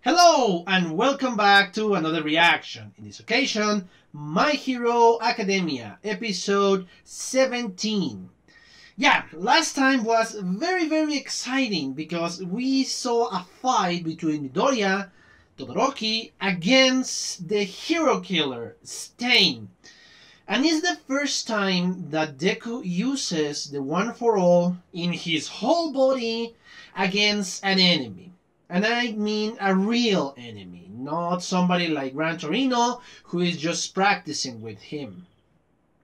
Hello and welcome back to another reaction. In this occasion, My Hero Academia, episode 17. Yeah, last time was very exciting because we saw a fight between Midoriya, Todoroki, against the hero killer, Stain. And it's the first time that Deku uses the One for All in his whole body against an enemy. And I mean a real enemy, not somebody like Gran Torino who is just practicing with him.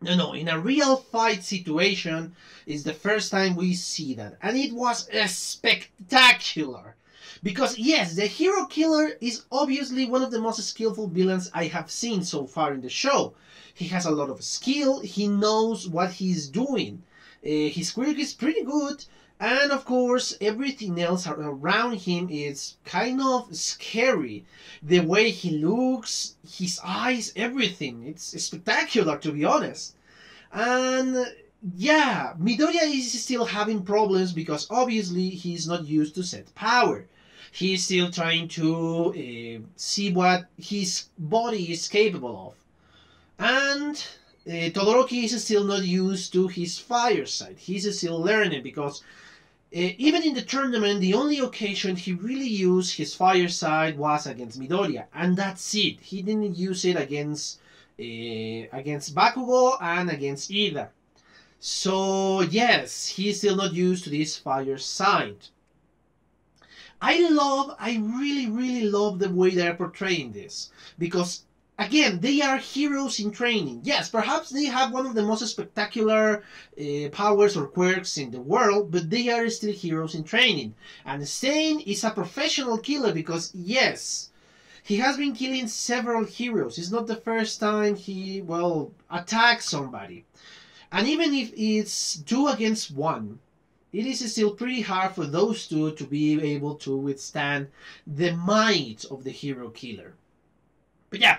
No, in a real fight situation is the first time we see that. And it was spectacular. Because yes, the hero killer is obviously one of the most skillful villains I have seen so far in the show. He has a lot of skill, he knows what he's doing. His quirk is pretty good, and of course everything else around him is kind of scary. The way he looks, his eyes, everything. It's spectacular, to be honest. And yeah, Midoriya is still having problems because obviously he's not used to set power. He's still trying to see what his body is capable of. And Todoroki is still not used to his fire side. He's still learning because even in the tournament, the only occasion he really used his fire side was against Midoriya. And that's it. He didn't use it against Bakugo and against Ida. So yes, he's still not used to this fire side. I really love the way they are portraying this. Because again, they are heroes in training. Yes, perhaps they have one of the most spectacular powers or quirks in the world, but they are still heroes in training. And Stain is a professional killer because, yes, he has been killing several heroes. It's not the first time he, well, attacks somebody. And even if it's 2 against 1, it is still pretty hard for those two to be able to withstand the might of the hero killer. But yeah,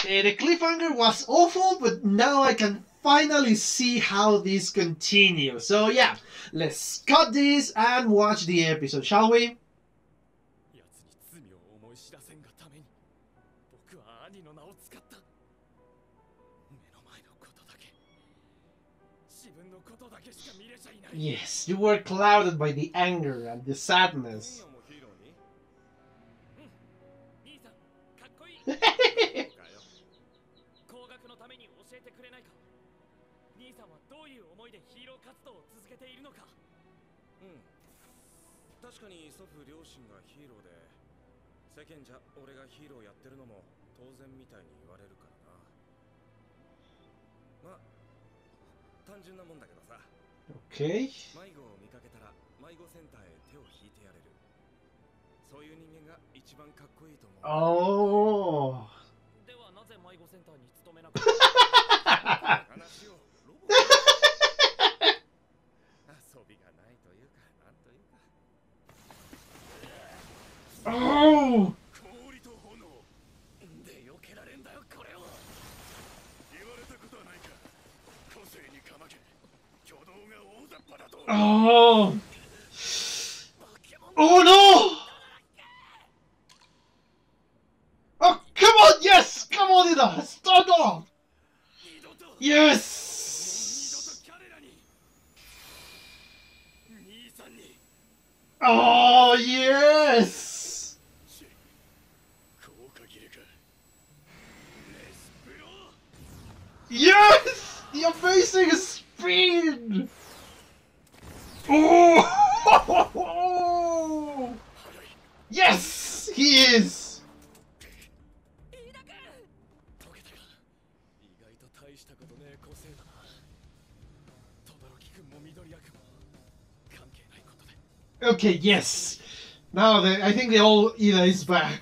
the cliffhanger was awful, but now I can finally see how this continues. So yeah, let's cut this and watch the episode, shall we? Yes, you were clouded by the anger and the sadness. Okay. Oh. Oh. Oh! Oh no! Oh, come on, yes! Come on, Ida! Start off! Yes! Oh, yes! Yes! The amazing speed! Oh! Yes, he is. Okay, yes. Now I think the old Ida is back.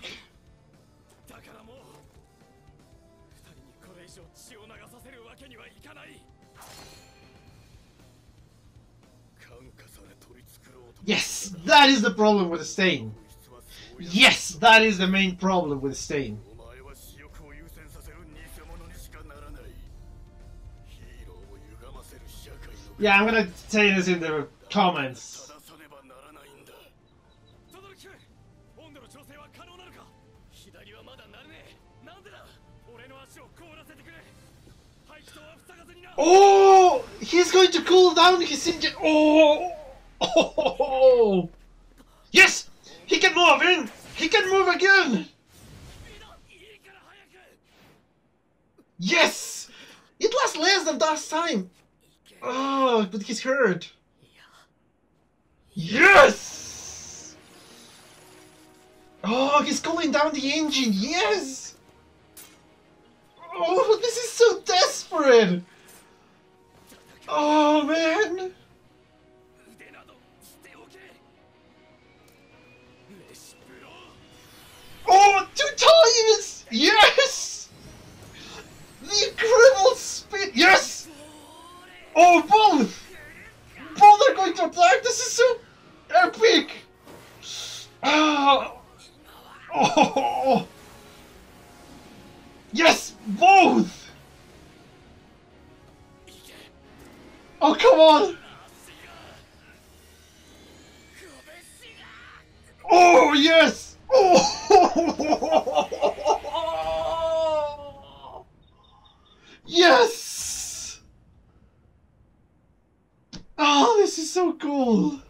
Yes, that is the problem with the Stain. Yes, that is the main problem with Stain. Yeah, I'm gonna say this in the comments. Oh, he's going to cool down his engine. Oh, oh, yes, he can move in. He can move again. Yes, it lasts less than last time. Oh, but he's hurt. Yes. Oh, he's cooling down the engine. Yes. Oh, this is so desperate. Oh, man. Oh, 2 times! Yes! The incredible spin! Yes! Oh, both! Both are going to attack! This is so epic! Oh! Yes! Both! Oh, come on! Oh, yes! Oh! Yes! Oh, this is so cool!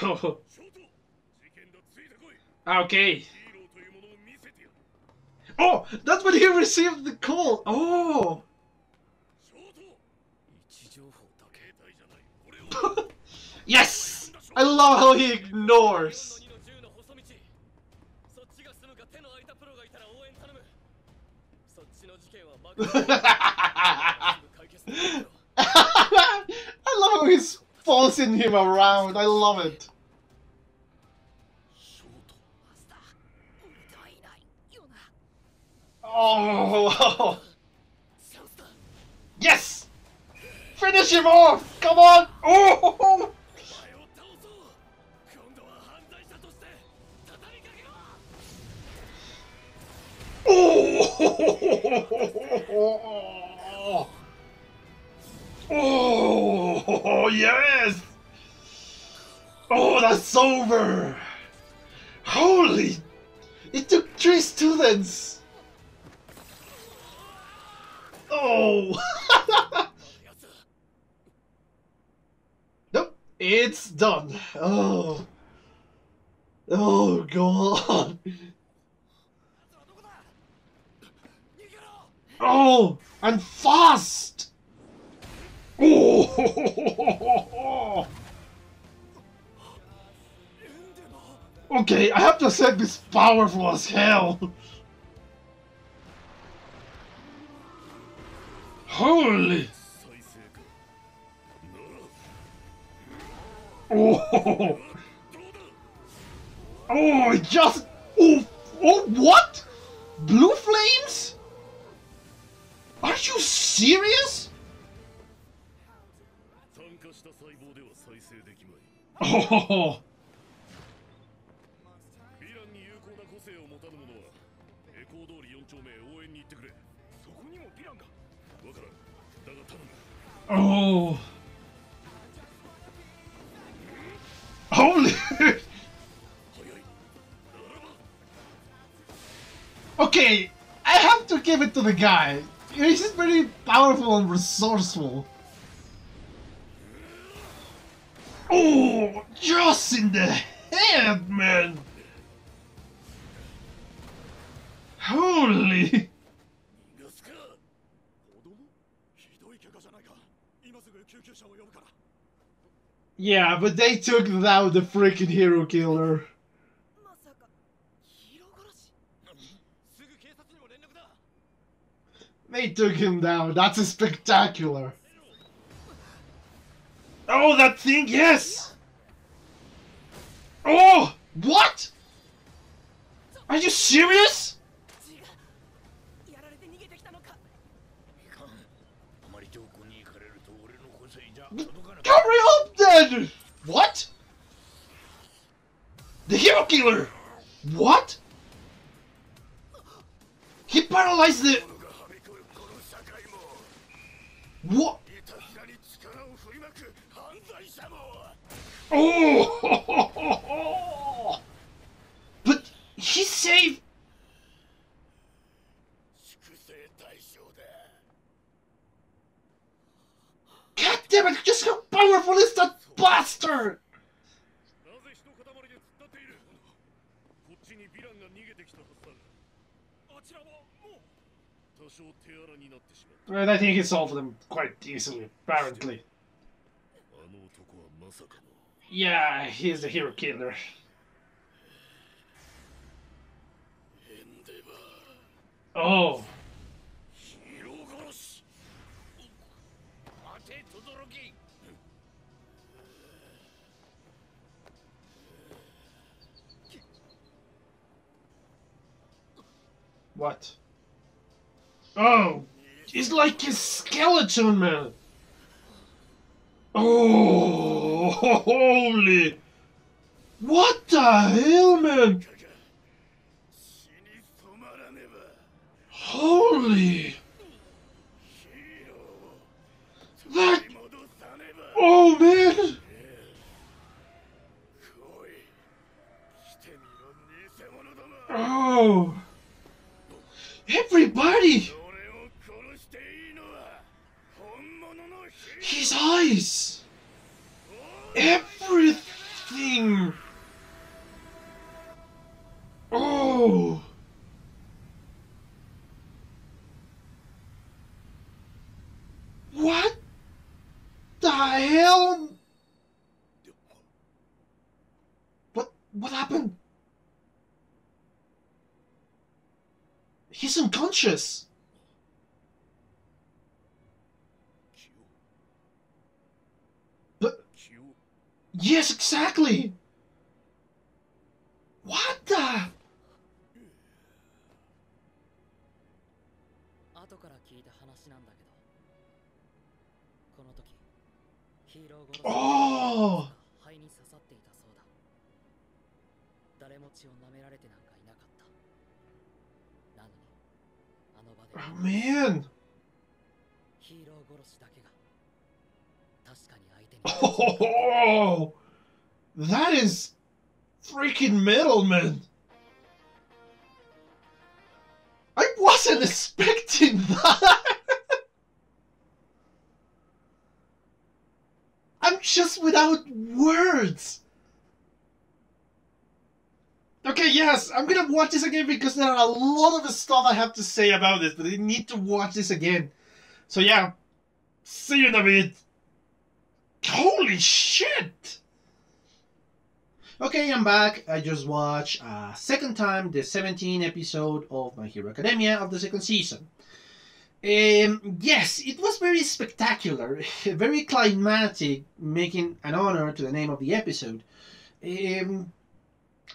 Oh. Okay. Oh, that's when he received the call. Oh. Yes! I love how he ignores. I love how he's forcing him around. I love it. Oh. Yes! Finish him off! Come on! Oh! Oh! Oh! Yes! Oh, that's over! Holy! It took 3 students! Oh! Nope, it's done. Oh. Oh, God. Oh, and fast! Oh! Okay, I have to say this powerful as hell. Holy! Oh! Oh, it just... Oh, oh, what? Blue flames? Are you serious? Oh! Oh! Holy! Okay, I have to give it to the guy. He's very powerful and resourceful. Oh, just in the head, man! Holy! Yeah, but they took down the freaking hero killer. They took him down. That's spectacular. Oh, that thing, yes! Oh, what? Are you serious? Hurry up then! What? The hero killer! What? He paralyzed the... What? Oh! But he saved. God damn it! Just how powerful is that bastard? Well, I think he solved them quite easily, apparently. Yeah, he's the hero killer. Oh. What? Oh, he's like a skeleton, man. Oh, holy! What the hell, man? Holy! That... Oh, man! Oh! Everybody! His eyes! Everything! Oh! What the hell? What happened? He's unconscious. But yes, exactly. What the? Oh! Oh, man. Oh, that is freaking metal, man. I wasn't expecting that. I'm just without words. Okay, yes, I'm gonna watch this again because there are a lot of stuff I have to say about this, but I need to watch this again. So yeah, see you in a bit. Holy shit! Okay, I'm back. I just watched a second time the 17th episode of My Hero Academia of the second season. Yes, it was very spectacular, very climatic, making an honor to the name of the episode.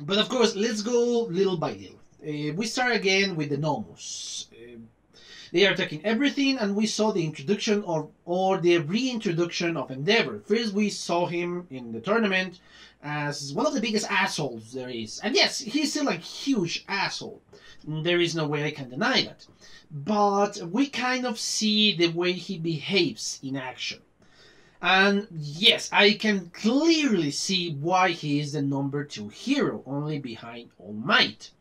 But of course, let's go little by little. We start again with the Nomus. They are attacking everything, and we saw the introduction or the reintroduction of Endeavor. First, we saw him in the tournament as one of the biggest assholes there is. And yes, he's still a huge asshole. There is no way I can deny that. But we kind of see the way he behaves in action. And yes, I can clearly see why he is the number 2 hero, only behind All Might.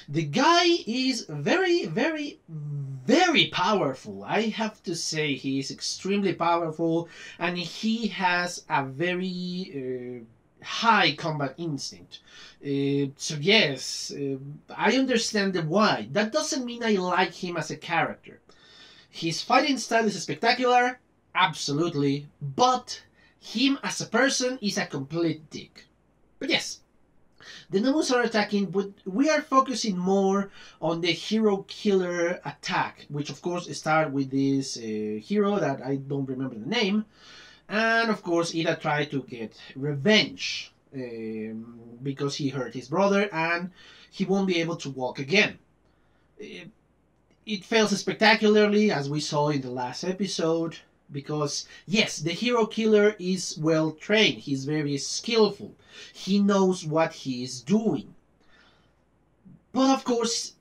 The guy is very, very, very powerful. I have to say he is extremely powerful, and he has a very high combat instinct. So yes, I understand the why. That doesn't mean I like him as a character. His fighting style is spectacular, absolutely, but him as a person is a complete dick. But yes, the Nomus are attacking, but we are focusing more on the hero killer attack, which of course started with this hero that I don't remember the name. And of course, Ida tried to get revenge because he hurt his brother and he won't be able to walk again. It fails spectacularly, as we saw in the last episode, because yes, the hero killer is well trained, he's very skillful, he knows what he is doing. But of course,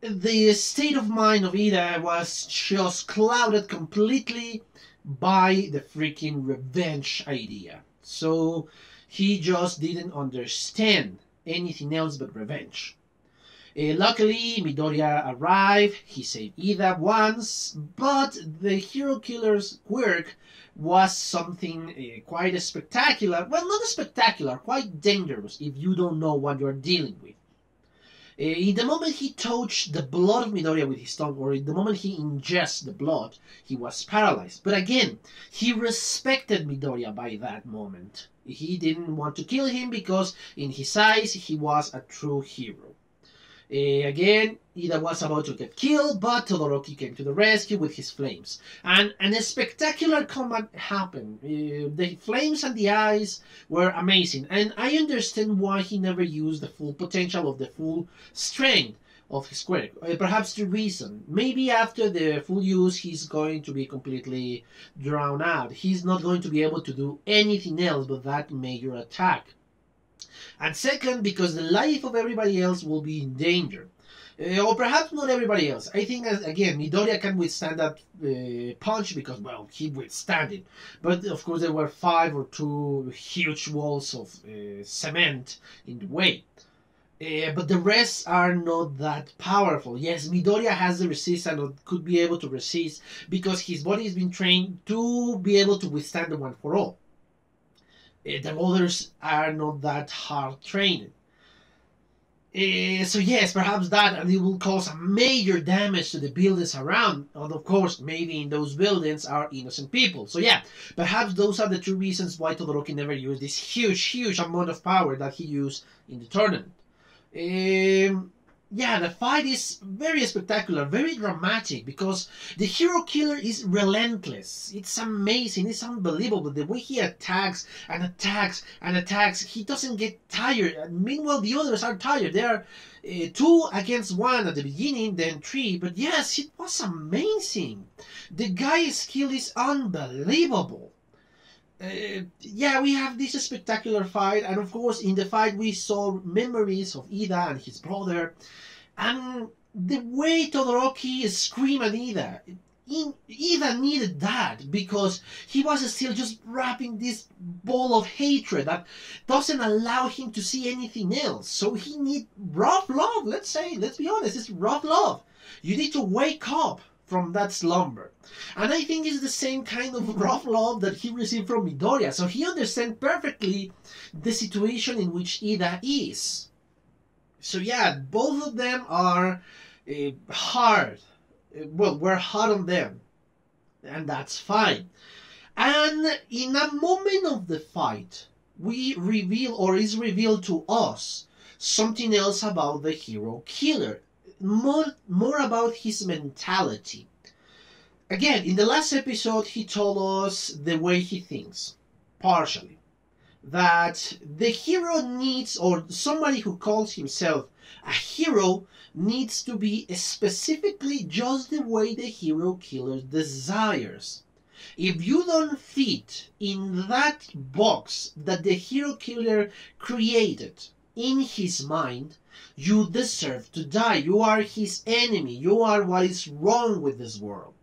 the state of mind of Ida was just clouded completely by the freaking revenge idea. So He just didn't understand anything else but revenge. Luckily, Midoriya arrived, he saved Ida once, but the hero killer's quirk was something quite spectacular. Well, not spectacular, quite dangerous if you don't know what you're dealing with. In the moment he touched the blood of Midoriya with his tongue, or in the moment he ingests the blood, he was paralyzed. But again, he respected Midoriya by that moment. He didn't want to kill him because in his eyes he was a true hero. Again, Ida was about to get killed, but Todoroki came to the rescue with his flames. And a spectacular combat happened. The flames and the eyes were amazing. And I understand why he never used the full potential of the full strength of his quirk. Perhaps the reason. Maybe after the full use, he's going to be completely drowned out. He's not going to be able to do anything else but that major attack. And second, because the life of everybody else will be in danger. Or perhaps not everybody else. I think, again, Midoriya can withstand that punch because, well, he withstand it. But, of course, there were 5 or 2 huge walls of cement in the way. But the rest are not that powerful. Yes, Midoriya has the resistance or could be able to resist because his body has been trained to be able to withstand the one for all. The others are not that hard trained. So yes, perhaps that, and it will cause a major damage to the buildings around. And of course, maybe in those buildings are innocent people. So yeah, perhaps those are the 2 reasons why Todoroki never used this huge amount of power that he used in the tournament. Yeah, the fight is very spectacular, very dramatic, because the hero killer is relentless. It's amazing, it's unbelievable. The way he attacks and attacks and attacks, he doesn't get tired. And meanwhile, the others are tired. There are 2 against 1 at the beginning, then 3. But yes, it was amazing. The guy's skill is unbelievable. Yeah, we have this spectacular fight, and of course in the fight we saw memories of Ida and his brother, and the way Todoroki screamed at Ida. Ida needed that because he was still just wrapping this ball of hatred that doesn't allow him to see anything else. So he needs rough love, let's be honest, it's rough love. You need to wake up from that slumber. And I think it's the same kind of rough love that he received from Midoriya. So he understands perfectly the situation in which Ida is. So yeah, both of them are hard. Well, we're hard on them. And that's fine. And in a moment of the fight, we reveal, or is revealed to us, something else about the hero killer. More about his mentality. Again, in the last episode, he told us the way he thinks, partially. That the hero needs, or somebody who calls himself a hero, needs to be specifically just the way the hero killer desires. If you don't fit in that box that the hero killer created in his mind, you deserve to die. You are his enemy. You are what is wrong with this world.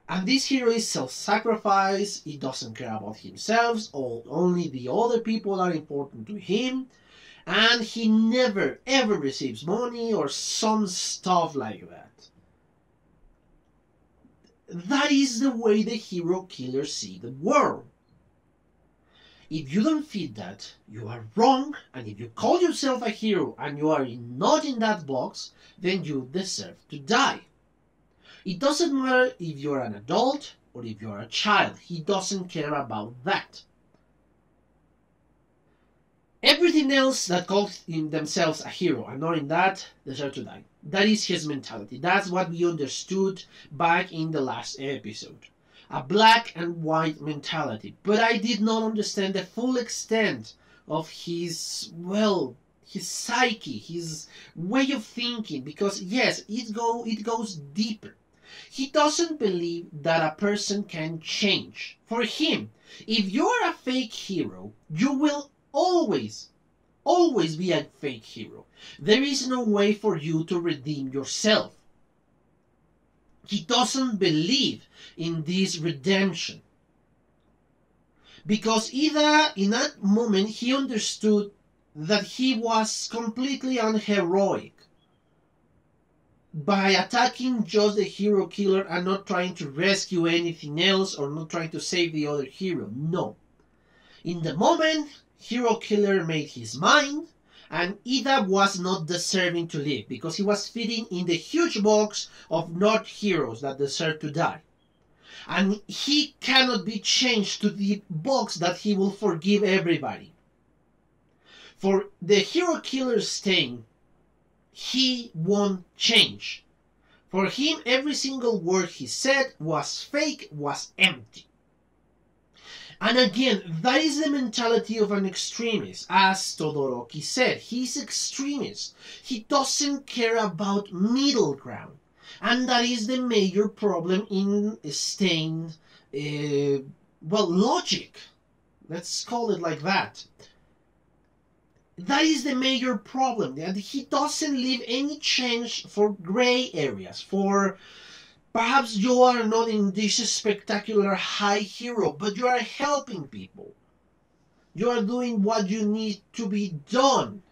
And this hero is self-sacrifice. He doesn't care about himself. Only the other people are important to him. And he never ever receives money or some stuff like that. That is the way the hero killer sees the world. If you don't fit that, you are wrong, and if you call yourself a hero and you are not in that box, then you deserve to die. It doesn't matter if you're an adult or if you're a child. He doesn't care about that. Everything else that calls themselves a hero and not in that deserve to die. That is his mentality. That's what we understood back in the last episode. A black and white mentality. But I did not understand the full extent of his, well, his psyche, his way of thinking. Because yes, it goes deeper. He doesn't believe that a person can change. For him, if you're a fake hero, you will always be a fake hero. There is no way for you to redeem yourself. He doesn't believe in this redemption. Because Ida, in that moment, he understood that he was completely unheroic by attacking just the hero killer and not trying to rescue anything else or not trying to save the other hero. No. In the moment, hero killer made his mind, and Ida was not deserving to live because he was fitting in the huge box of not heroes that deserve to die. And he cannot be changed to the box that he will forgive everybody. For the hero killer staying, he won't change. For him, every single word he said was fake, was empty. And again, that is the mentality of an extremist. As Todoroki said, he's extremist. He doesn't care about middle ground. And that is the major problem in staying, logic. Let's call it like that. That is the major problem. That he doesn't leave any change for gray areas. For perhaps you are not in this spectacular high hero, but you are helping people. You are doing what you need to be done.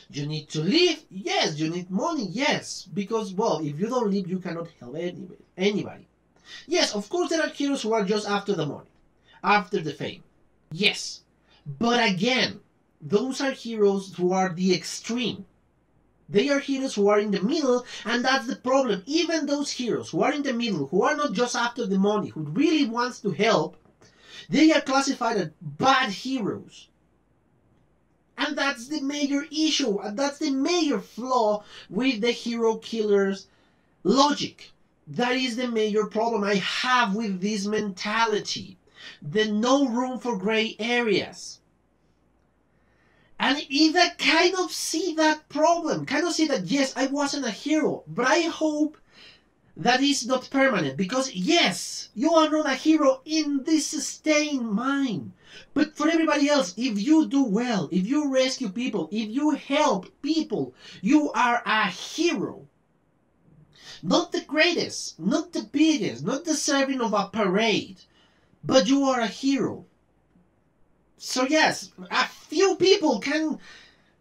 You need to live? Yes. You need money? Yes. Because, well, if you don't live, you cannot help anybody. Yes, of course there are heroes who are just after the money, after the fame. Yes. But again, those are heroes who are the extreme. They are heroes who are in the middle, and that's the problem. Even those heroes who are in the middle, who are not just after the money, who really wants to help, they are classified as bad heroes. And that's the major issue, and that's the major flaw with the hero killer's logic. That is the major problem I have with this mentality. The no room for gray areas. And Ida kind of see that problem, kind of see that, yes, I wasn't a hero, but I hope that is not permanent. Because, yes, you are not a hero in this sustained mind. But for everybody else, if you do well, if you rescue people, if you help people, you are a hero. Not the greatest, not the biggest, not deserving of a parade, but you are a hero. So yes, a few people can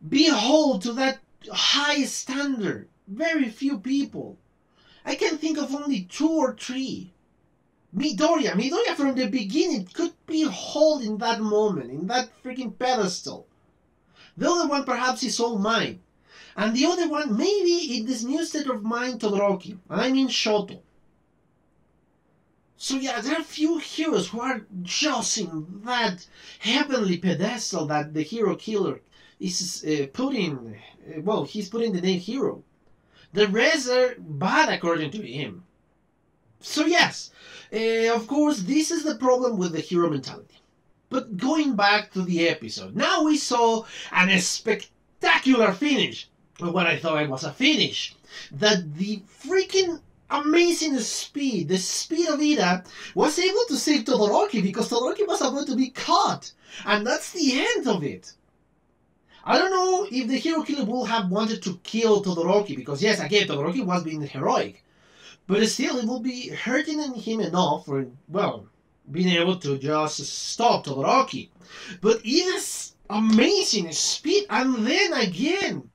behold to that high standard. Very few people. I can think of only 2 or 3. Midoriya from the beginning could be holding that moment, in that freaking pedestal. The other one perhaps is All Might. And the other one, maybe in this new state of mind, Todoroki. And I mean Shoto. So yeah, there are few heroes who are just in that heavenly pedestal that the hero killer is putting, he's putting the name hero. The rest are bad according to him. So yes, of course, this is the problem with the hero mentality. But going back to the episode, now we saw an spectacular finish. What I thought it was a finish. That the freaking amazing speed, the speed of Ida, was able to save Todoroki because Todoroki was about to be caught. And that's the end of it. I don't know if the hero killer would have wanted to kill Todoroki because, yes, again, Todoroki was being heroic. But still, it will be hurting him enough for, being able to just stop Todoroki. But Ida's amazing speed, and then again,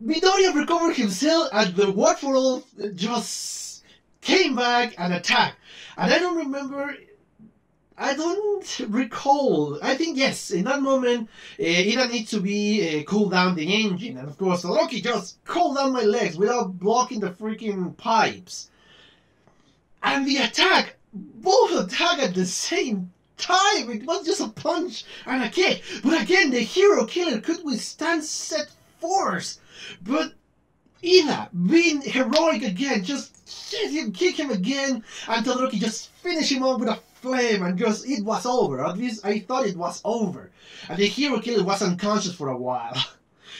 Midoriya recovered himself and the Word for All just came back and attacked. And I don't recall. I think, yes, in that moment, Ida needs to be cool down the engine. And of course, Todoroki just cooled down my legs without blocking the freaking pipes. And the attack, both attack at the same time. It was just a punch and a kick. But again, the hero killer could withstand set force. But Ida, being heroic again, just kick him again, and Todoroki just finish him off with a flame, and just, it was over. At least I thought it was over. And the hero killer was unconscious for a while.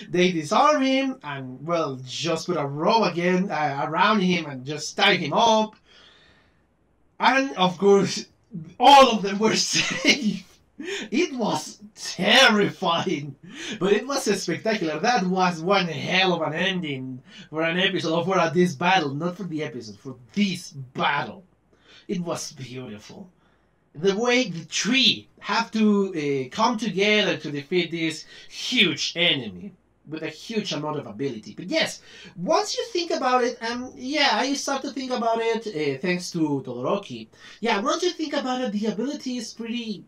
They disarm him, and, just put a rope again around him, and just tie him up. And, of course, all of them were safe. It was terrifying, but it was spectacular. That was one hell of an ending for an episode, or for this battle, not for the episode, for this battle. It was beautiful. The way the three have to come together to defeat this huge enemy with a huge amount of ability. But yes, once you think about it, yeah, I start to think about it thanks to Todoroki. Yeah, once you think about it, the ability is pretty,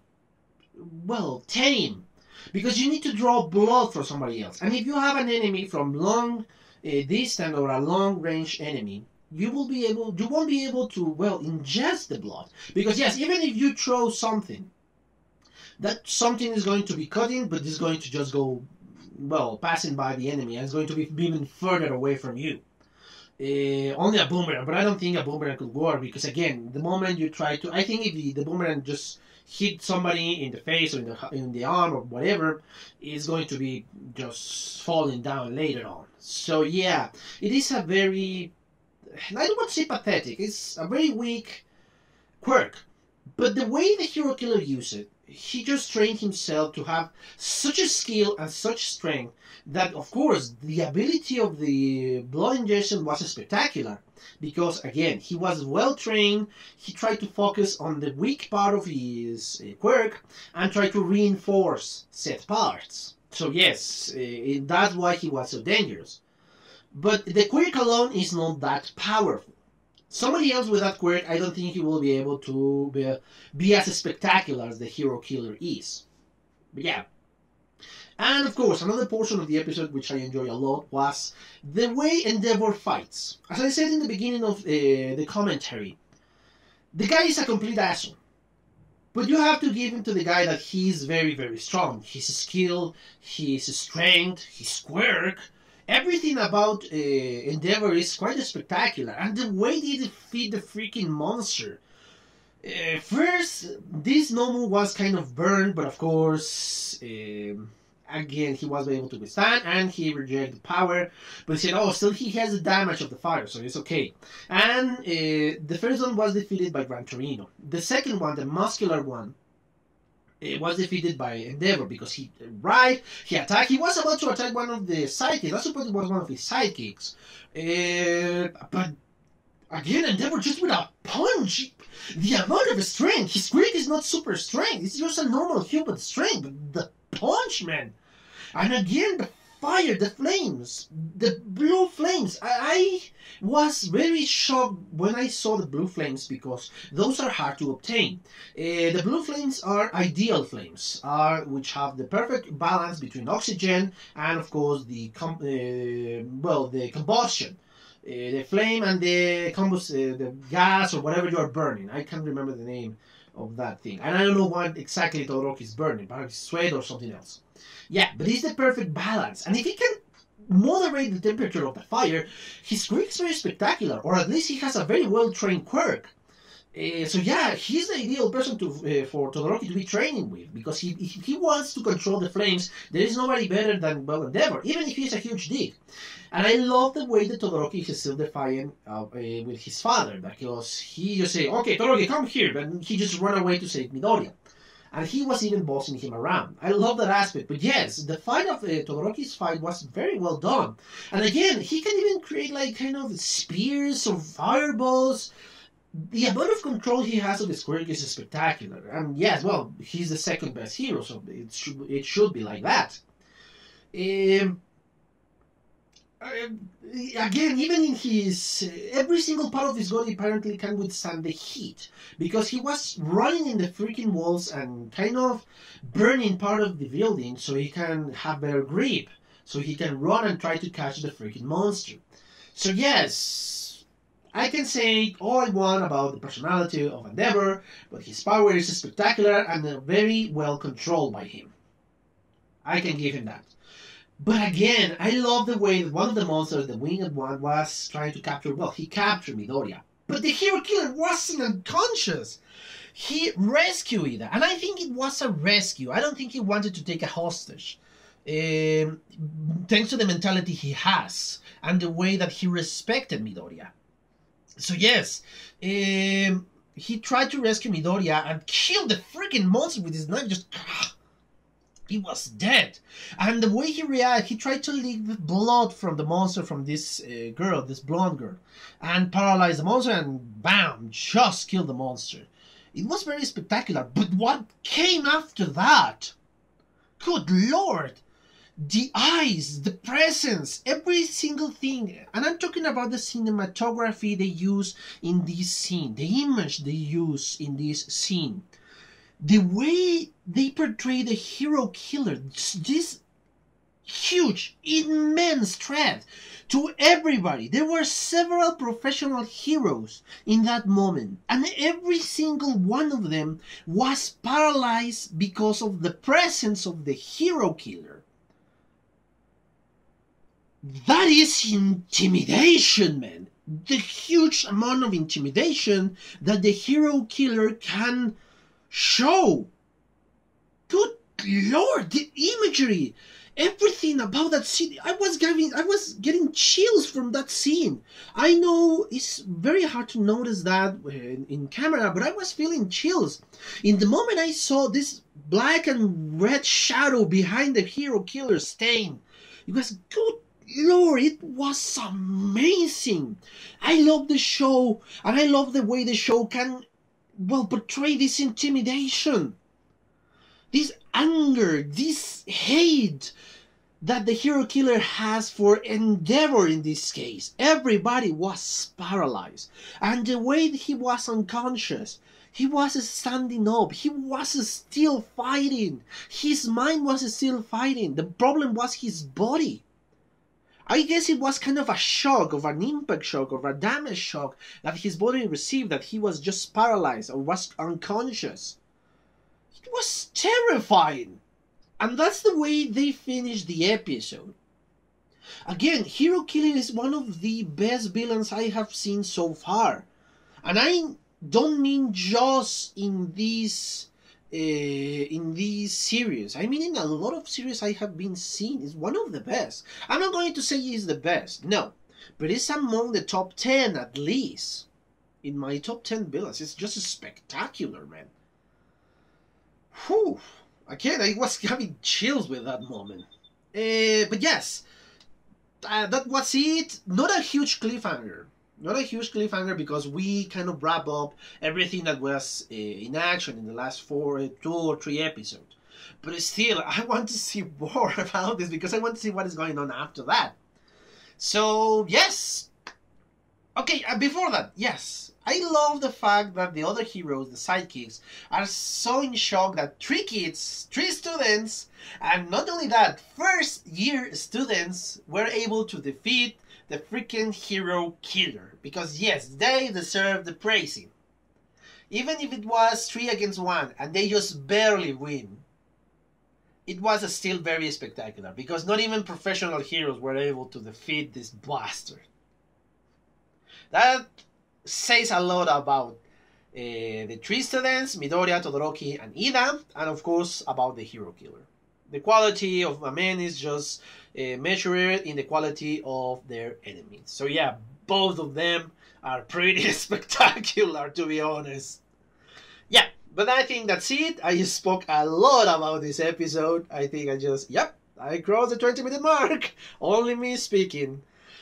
well, tame. Because you need to draw blood for somebody else. And if you have an enemy from long distance or a long range enemy, you won't be able to, well, ingest the blood. Because yes, even if you throw something, that something is going to be cutting, but it's going to just go, well, passing by the enemy, and it's going to be even further away from you. Only a boomerang, but I don't think a boomerang could work, because again, the moment you try to, I think if the boomerang just hit somebody in the face or in the arm or whatever, it's going to be just falling down later on. So yeah, it is a very, I don't want to say pathetic, it's a very weak quirk. But the way the hero killer used it, he just trained himself to have such a skill and such strength that, of course, the ability of the blood injection was spectacular. Because, again, he was well trained, he tried to focus on the weak part of his quirk and try to reinforce said parts. So yes, that's why he was so dangerous. But the quirk alone is not that powerful. Somebody else with that quirk, I don't think he will be able to be as spectacular as the hero killer is. But yeah. And of course, another portion of the episode which I enjoy a lot was the way Endeavor fights. As I said in the beginning of the commentary, the guy is a complete asshole. But you have to give him to the guy that he's very, very strong. His skill, his strength, his quirk, everything about Endeavor is quite spectacular. And the way they defeat the freaking monster. First, this Nomu was kind of burned, but of course, again, he was able to withstand, and he rejected the power. But he said, oh, still he has the damage of the fire, so it's okay. And the first one was defeated by Gran Torino. The second one, the muscular one, was defeated by Endeavor because he attacked. He was about to attack one of the sidekicks. I suppose it was one of his sidekicks. But again, Endeavor just with a punch. The amount of strength. His quirk is not super strength. It's just a normal human strength. But the punch, man. And again, the fire, the flames, the blue flames. I was very shocked when I saw the blue flames because those are hard to obtain. The blue flames are ideal flames, which have the perfect balance between oxygen and, of course, the combustion. The flame and the gas or whatever you are burning. I can't remember the name of that thing. And I don't know what exactly Todoroki is burning, but it's sweat or something else. Yeah, but it's the perfect balance. And if he can moderate the temperature of the fire, his quirk is very spectacular, or at least he has a very well-trained quirk. So yeah, he's the ideal person for Todoroki to be training with, because if he wants to control the flames, there is nobody better than, well, Endeavor, even if he's a huge dick. And I love the way that Todoroki is still defiant with his father, because he just say, okay, Todoroki, come here, but he just run away to save Midoriya. And he was even bossing him around. I love that aspect. But yes, the fight of Todoroki's fight was very well done. And again, he can even create like kind of spears or fireballs. The amount of control he has of his quirk is spectacular. And yes, well, he's the second best hero, so it should be like that. Again, even in his every single part of his body apparently can withstand the heat, because he was running in the freaking walls and kind of burning part of the building so he can have better grip, so he can run and try to catch the freaking monster. So yes, I can say all I want about the personality of Endeavor, but his power is spectacular and very well controlled by him. I can give him that. But again, I love the way that one of the monsters, the winged one, was trying to capture, well, he captured Midoriya. But the hero killer wasn't unconscious. He rescued Ida. And I think it was a rescue. I don't think he wanted to take a hostage. Thanks to the mentality he has and the way that he respected Midoriya. So yes, he tried to rescue Midoriya and kill the freaking monster with his knife. Just he was dead. And the way he reacted, he tried to lick the blood from the monster, from this girl, this blonde girl, and paralyze the monster, and bam, just killed the monster. It was very spectacular, but what came after that? Good lord! The eyes, the presence, every single thing. And I'm talking about the cinematography they use in this scene, the image they use in this scene. The way they portray the hero killer, this huge, immense threat to everybody. There were several professional heroes in that moment, and every single one of them was paralyzed because of the presence of the hero killer. That is intimidation, man. The huge amount of intimidation that the hero killer can show. Good lord, the imagery, everything about that scene. I was getting chills from that scene. I know it's very hard to notice that in camera, but I was feeling chills. In the moment I saw this black and red shadow behind the hero killer stain, it was good lord, it was amazing. I love the show, and I love the way the show can, well, portray this intimidation, this anger, this hate that the hero killer has for Endeavor in this case. Everybody was paralyzed, and the way he was unconscious, he was standing up, he was still fighting, his mind was still fighting. The problem was his body. I guess it was kind of a shock, of an impact shock, of a damage shock that his body received, that he was just paralyzed or was unconscious. It was terrifying. And that's the way they finished the episode. Again, Hero Killer is one of the best villains I have seen so far. And I don't mean just in this series. I mean in a lot of series I have been seeing. Is one of the best. I'm not going to say he's the best, no, but it's among the top 10 at least. In my top 10 villains, it's just spectacular, man. Whew. Again, I was having chills with that moment. But yes, that was it. Not a huge cliffhanger. Not a huge cliffhanger, because we kind of wrap up everything that was in action in the last 2 or 3 episodes. But still, I want to see more about this, because I want to see what is going on after that. So, yes. Okay, before that, yes. I love the fact that the other heroes, the sidekicks, are so in shock that 3 kids, 3 students, and not only that, first-year students were able to defeat the freaking hero killer. Because yes, they deserve the praising. Even if it was 3 against 1 and they just barely win, it was still very spectacular, because not even professional heroes were able to defeat this bastard. That says a lot about the 3 students, Midoriya, Todoroki, and Ida, and of course about the hero killer. The quality of a man is just measured in the quality of their enemies. So yeah, both of them are pretty spectacular, to be honest. Yeah, but I think that's it. I spoke a lot about this episode. I think I crossed the 20-minute mark. Only me speaking.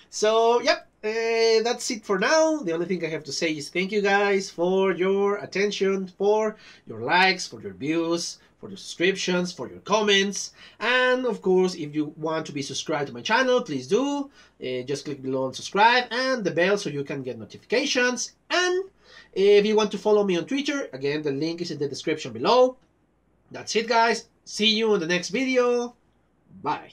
So, yep, that's it for now. The only thing I have to say is thank you guys for your attention, for your likes, for your views, for your subscriptions, for your comments. And of course, if you want to be subscribed to my channel, please do. Just click below and subscribe, and the bell so you can get notifications. And if you want to follow me on Twitter, again, the link is in the description below. That's it, guys. See you in the next video. Bye.